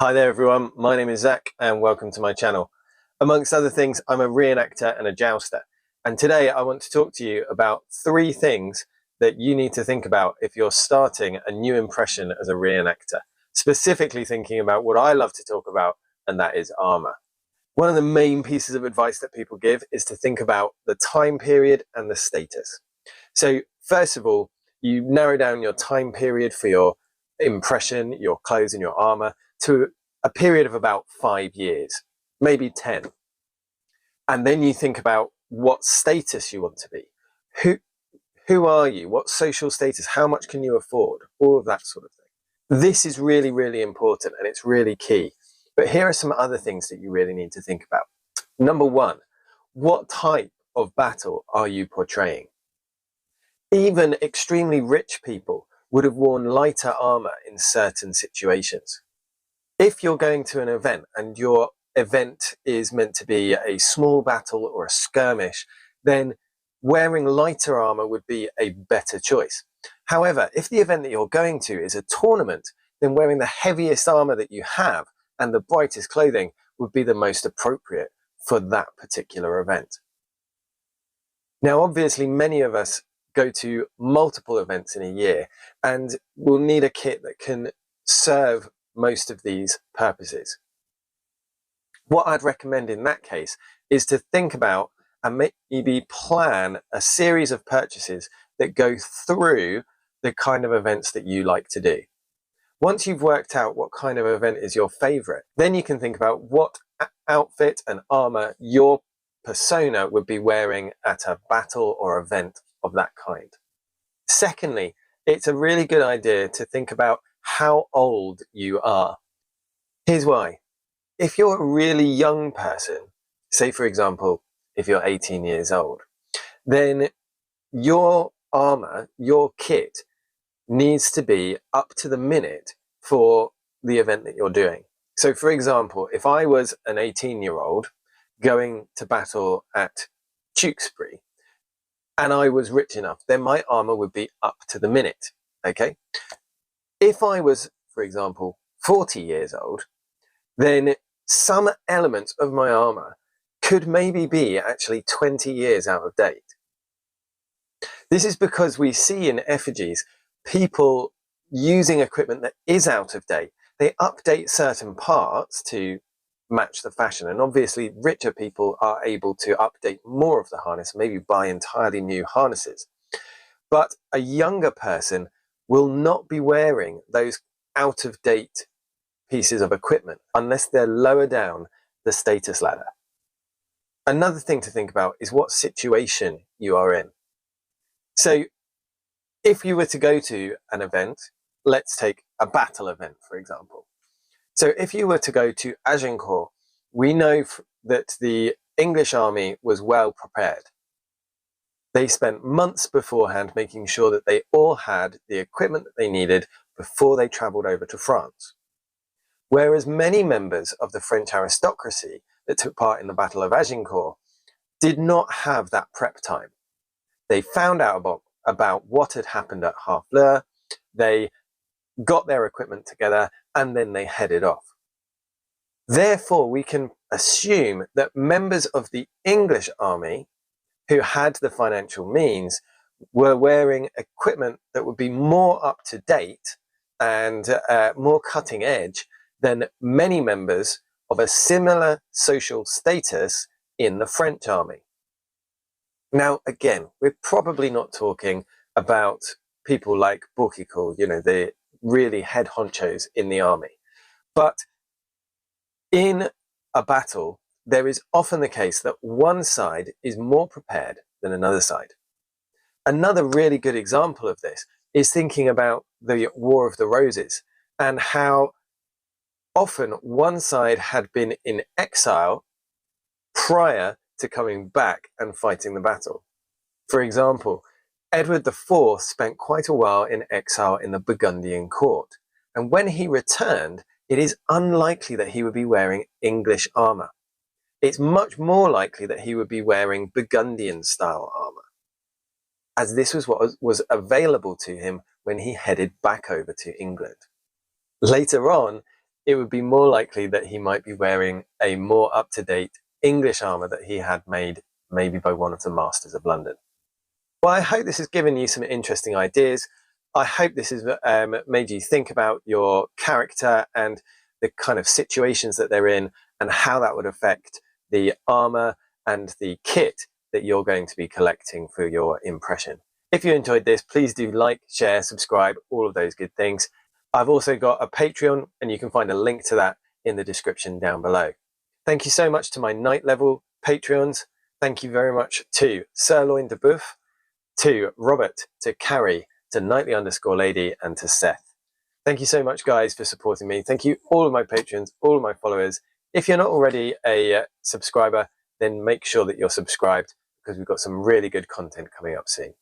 Hi there everyone, my name is Zach and welcome to my channel. Amongst other things, I'm a reenactor and a jouster. And today I want to talk to you about 3 things that you need to think about if you're starting a new impression as a reenactor. Specifically thinking about what I love to talk about, and that is armor. One of the main pieces of advice that people give is to think about the time period and the status. So first of all, you narrow down your time period for your impression, your clothes and your armor to a period of about 5 years, maybe 10. And then you think about what status you want to be. Who are you? What social status? How much can you afford? All of that sort of thing. This is really, really important and it's really key. But here are some other things that you really need to think about. Number 1, what type of battle are you portraying? Even extremely rich people would have worn lighter armor in certain situations. If you're going to an event and your event is meant to be a small battle or a skirmish, then wearing lighter armor would be a better choice. However, if the event that you're going to is a tournament, then wearing the heaviest armor that you have and the brightest clothing would be the most appropriate for that particular event. Now, obviously, many of us go to multiple events in a year and will need a kit that can serve most of these purposes. What I'd recommend in that case is to think about and maybe plan a series of purchases that go through the kind of events that you like to do. Once you've worked out what kind of event is your favorite, then you can think about what outfit and armor your persona would be wearing at a battle or event of that kind. Secondly, it's a really good idea to think about how old you are. Here's why. If you're a really young person, say for example, if you're 18 years old, then your armor, your kit needs to be up to the minute for the event that you're doing. So for example, if I was an 18-year-old going to battle at Tewkesbury and I was rich enough, then my armor would be up to the minute, okay? If I was, for example, 40 years old, then some elements of my armor could maybe be actually 20 years out of date. This is because we see in effigies people using equipment that is out of date. They update certain parts to match the fashion, and obviously richer people are able to update more of the harness, maybe buy entirely new harnesses. But a younger person will not be wearing those out of date pieces of equipment unless they're lower down the status ladder. Another thing to think about is what situation you are in. So if you were to go to an event, let's take a battle event, for example. So if you were to go to Agincourt, we know that the English army was well prepared. They spent months beforehand making sure that they all had the equipment that they needed before they travelled over to France. Whereas many members of the French aristocracy that took part in the Battle of Agincourt did not have that prep time. They found out about what had happened at Harfleur, they got their equipment together, and then they headed off. Therefore, we can assume that members of the English army who had the financial means were wearing equipment that would be more up to date and more cutting edge than many members of a similar social status in the French army. Now, again, we're probably not talking about people like Bourquicourt, the really head honchos in the army. But in a battle, there is often the case that one side is more prepared than another side. Another really good example of this is thinking about the War of the Roses and how often one side had been in exile prior to coming back and fighting the battle. For example, Edward IV spent quite a while in exile in the Burgundian court, and when he returned, it is unlikely that he would be wearing English armor. It's much more likely that he would be wearing Burgundian-style armor, as this was what was available to him when he headed back over to England. Later on, it would be more likely that he might be wearing a more up-to-date English armour that he had made maybe by one of the Masters of London. Well, I hope this has given you some interesting ideas. I hope this has made you think about your character and the kind of situations that they're in and how that would affect the armour and the kit that you're going to be collecting for your impression. If you enjoyed this, please do like, share, subscribe, all of those good things. I've also got a Patreon, and you can find a link to that in the description down below. Thank you so much to my night level Patreons. Thank you very much to Sirloin de Boeuf, to Robert, to Carrie, to Nightly_lady, and to Seth. Thank you so much, guys, for supporting me. Thank you, all of my patrons, all of my followers. If you're not already a subscriber, then make sure that you're subscribed, because we've got some really good content coming up soon.